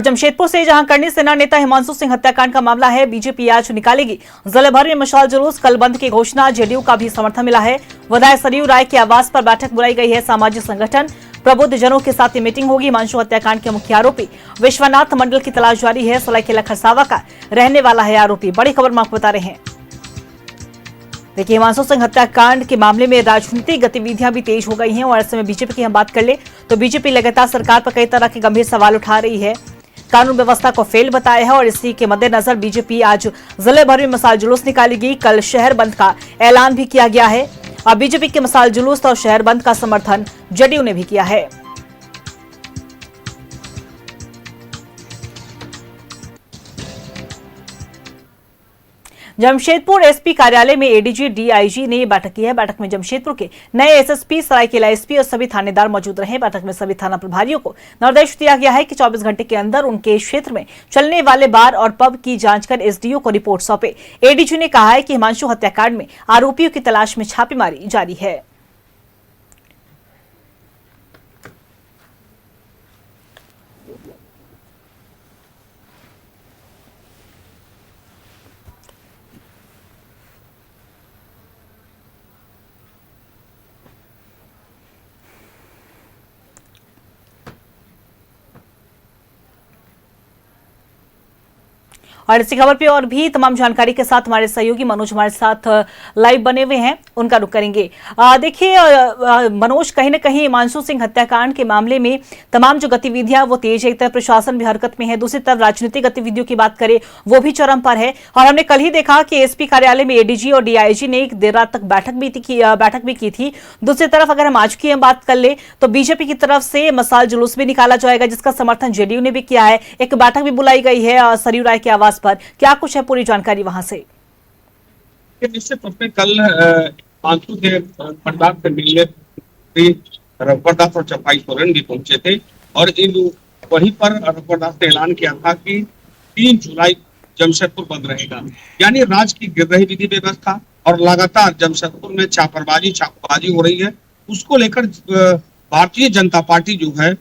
जमशेदपुर से जहां करनी सेना नेता हिमांशु सिंह हत्याकांड का मामला है, बीजेपी आज निकालेगी जिले भर में मशाल जुलूस। कल बंद की घोषणा, जेडीयू का भी समर्थन मिला है। विधायक सरयू राय के आवास पर बैठक बुलाई गई है। सामाजिक संगठन प्रबुद्ध जनों के साथ मीटिंग होगी। हिमांशु हत्याकांड के मुख्य आरोपी विश्वनाथ मंडल की तलाश जारी है। सरायकेला खरसावा का रहने वाला है आरोपी। बड़ी खबर हम आपको बता रहे हैं। देखिए, हिमांशु सिंह हत्याकांड के मामले में राजनीतिक गतिविधियां भी तेज हो गई हैं और ऐसे में बीजेपी की हम बात कर ले तो बीजेपी लगातार सरकार पर कई तरह के गंभीर सवाल उठा रही है, कानून व्यवस्था को फेल बताया है और इसी के मद्देनजर बीजेपी आज जिले भर में मशाल जुलूस निकालेगी। कल शहर बंद का ऐलान भी किया गया है और बीजेपी के मशाल जुलूस और शहर बंद का समर्थन जेडीयू ने भी किया है। जमशेदपुर एसपी कार्यालय में एडीजी डीआईजी ने बैठक की है। बैठक में जमशेदपुर के नए एसएसपी, सरायकेला एसपी और सभी थानेदार मौजूद रहे। बैठक में सभी थाना प्रभारियों को निर्देश दिया गया है कि 24 घंटे के अंदर उनके क्षेत्र में चलने वाले बार और पब की जांच कर एसडीओ को रिपोर्ट सौंपे। एडीजी ने कहा है कि हिमांशु हत्याकांड में आरोपियों की तलाश में छापेमारी जारी है। और इसी खबर पे और भी तमाम जानकारी के साथ हमारे सहयोगी मनोज हमारे साथ लाइव बने हुए हैं, उनका रुख करेंगे। देखिए मनोज, कहीं ना कहीं हिमांशु सिंह हत्याकांड के मामले में तमाम जो गतिविधियां वो तेज है। एक तरफ प्रशासन भी हरकत में है, दूसरी तरफ राजनीतिक गतिविधियों की बात करें वो भी चरम पर है। और हमने कल ही देखा कि एसपी कार्यालय में एडीजी और डीआईजी ने एक देर रात तक बैठक भी की थी। दूसरी तरफ अगर हम आज की बात कर ले तो बीजेपी की तरफ से मशाल जुलूस भी निकाला जाएगा, जिसका समर्थन जेडीयू ने भी किया है। एक बैठक भी बुलाई गई है सरयू राय के आवास पर। क्या कुछ है पूरी जानकारी वहां से? निश्चित रूप से कल हिमांशु के परिवार से मिलने रघुवरदास और चंपाई सोरेन भी पहुंचे थे और इन वहीं पर रघुवरदास ने ऐलान किया था कि 3 जुलाई जमशेदपुर बंद रहेगा। यानी राज्य की गिर रही विधि व्यवस्था और लगातार जमशेदपुर में चापाबाजी हो रही है, उसको लेकर भारतीय जनता पार्टी जो है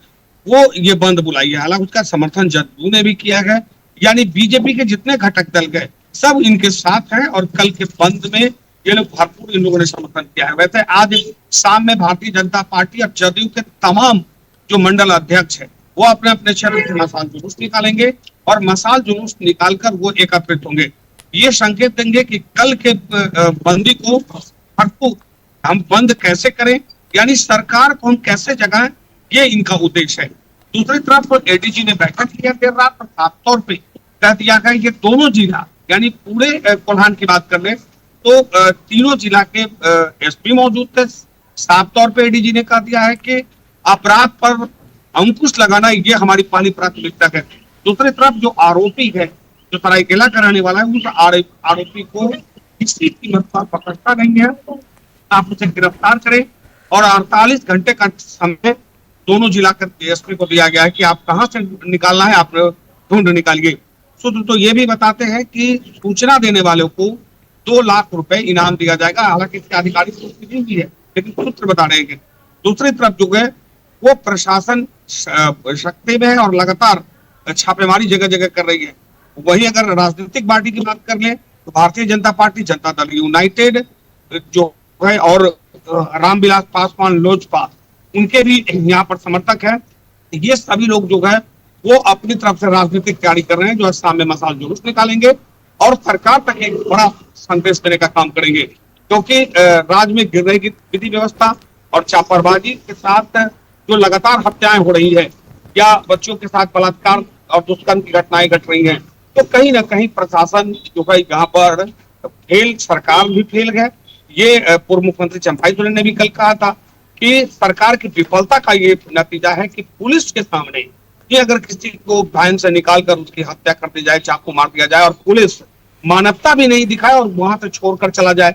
वो ये बंद बुलाई है। हालांकि उसका समर्थन जदयू ने भी किया है। यानी बीजेपी के जितने घटक दल गए सब इनके साथ हैं और कल के बंद में ये लोग भरपूर इन लोगों ने समर्थन किया है। वैसे आज शाम में भारतीय जनता पार्टी और जदयू के तमाम जो मंडल अध्यक्ष है वो अपने अपने क्षेत्र से मशाल जुलूस निकालेंगे और मशाल जुलूस निकालकर वो एकत्रित होंगे। ये संकेत देंगे कि कल के बंदी को भरपूर हम बंद कैसे करें, यानी सरकार को हम कैसे जगाएं, ये इनका उद्देश्य है। दूसरी तरफ एडीजी ने बैठक किया देर रात और खास तौर पे कह दिया है कि दोनों जिला यानी पूरे कोल्हान की बात कर ले तो तीनों जिला के एसपी मौजूद थे। साफ तौर पे एडीजी ने कह दिया है कि अपराध पर अंकुश लगाना ये हमारी पहली प्राथमिकता है। दूसरी तरफ जो आरोपी है, जो सरायकेला का रहने वाला है, उस आरोपी को किसी कीमत पर पकड़ता नहीं है, आप उसे गिरफ्तार करें और 48 घंटे का समय दोनों जिला के एसपी को दिया गया है कि आप कहां से निकालना है, आप ढूंढ निकालिए। तो ये भी बताते हैं कि सूचना देने वालों को 2 लाख रुपए इनाम दिया जाएगा। हालांकि इसके आधिकारिक सूची नहीं भी है, लेकिन सूत्र बता रहे हैं। दूसरी तरफ जो है वो प्रशासन शक्ति में है और लगातार छापेमारी जगह जगह कर रही है। वही अगर राजनीतिक पार्टी की बात कर ले तो भारतीय जनता पार्टी, जनता दल यूनाइटेड जो है और रामविलास पासवान लोजपा, उनके भी यहाँ पर समर्थक है। ये सभी लोग जो है वो अपनी तरफ से राजनीतिक तैयारी कर रहे हैं, जो शाम में मशाल जुलूस निकालेंगे और सरकार तक एक बड़ा संदेश देने का काम करेंगे। क्योंकि राज्य में गिर रही विधि व्यवस्था और चापाबाजी के साथ जो लगातार हत्याएं हो रही है या बच्चों के साथ बलात्कार और दुष्कर्म की घटनाएं घट रही हैं, तो कहीं ना कहीं प्रशासन जो है यहाँ पर फेल, सरकार भी फेल है। ये पूर्व मुख्यमंत्री चंपाई सोरेन ने भी कल कहा था कि सरकार की विफलता का ये नतीजा है कि पुलिस के सामने कि अगर किसी को वैन से निकालकर उसकी हत्या कर दी जाए, चाकू मार दिया जाए और पुलिस मानवता भी नहीं दिखाए और वहां से छोड़कर चला जाए,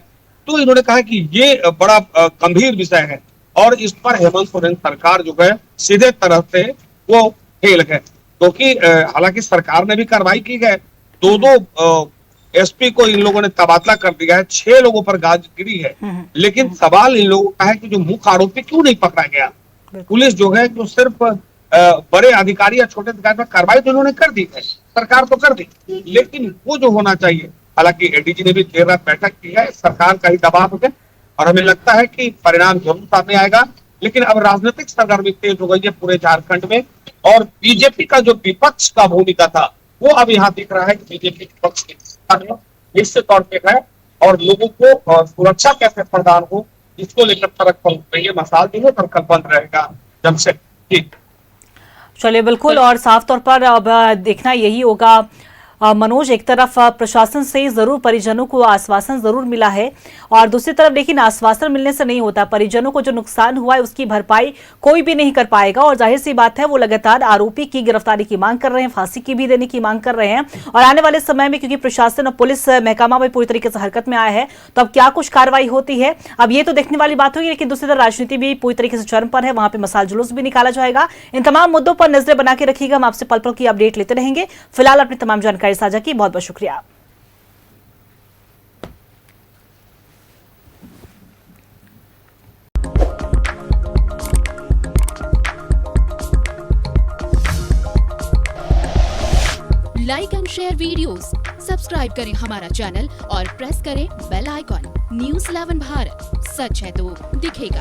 तो इन्होंने कहा कि ये बड़ा गंभीर विषय है और इस पर हेमंत सोरेन सरकार जो है सीधे तरह से वो फेल है। क्योंकि हालांकि सरकार ने भी कार्रवाई की है, 2 एसपी को इन लोगों ने तबादला कर दिया है, 6 लोगों पर गाज गिरी है। लेकिन सवाल इन लोगों का है कि जो मुख्य आरोपी क्यों नहीं पकड़ा गया। पुलिस जो है जो सिर्फ बड़े अधिकारी या छोटे अधिकारी पर कार्रवाई तो उन्होंने कर दी है, सरकार तो कर दी, लेकिन वो जो होना चाहिए, हालांकि एडीजी ने भी देर रात बैठक की है, सरकार का ही दबाव है और हमें लगता है कि परिणाम जरूर सामने आएगा। लेकिन अब राजनीतिक सरगर्मी तेज हो गई है पूरे झारखंड में और बीजेपी का जो विपक्ष का भूमिका था वो अब यहाँ दिख रहा है कि बीजेपी विपक्ष निश्चित तौर पे है और लोगों को सुरक्षा कैसे प्रदान हो इसको लेकर फर्क पड़ रही है। मसाल दिनों पर कल बंद रहेगा जमशेद। चलिए बिल्कुल, और साफ तौर पर अब देखना यही होगा मनोज, एक तरफ प्रशासन से जरूर परिजनों को आश्वासन जरूर मिला है और दूसरी तरफ लेकिन आश्वासन मिलने से नहीं होता, परिजनों को जो नुकसान हुआ है उसकी भरपाई कोई भी नहीं कर पाएगा और जाहिर सी बात है वो लगातार आरोपी की गिरफ्तारी की मांग कर रहे हैं, फांसी की भी देने की मांग कर रहे हैं और आने वाले समय में क्योंकि प्रशासन और पुलिस महकमा में पूरी तरीके से हरकत में आया है तो अब क्या कुछ कार्रवाई होती है अब ये तो देखने वाली बात होगी। लेकिन दूसरी तरफ राजनीति भी पूरी तरीके से चरम पर है, वहां पर मसाल जुलूस भी निकाला जाएगा। इन तमाम मुद्दों पर नजरें बना के रखिएगा, हम आपसे पल पल की अपडेट लेते रहेंगे। फिलहाल अपनी तमाम जानकारी साझा की बहुत बहुत शुक्रिया। Like and share videos, subscribe करें हमारा चैनल और प्रेस करें बेल आइकॉन। न्यूज़ 11 भारत, सच है तो दिखेगा।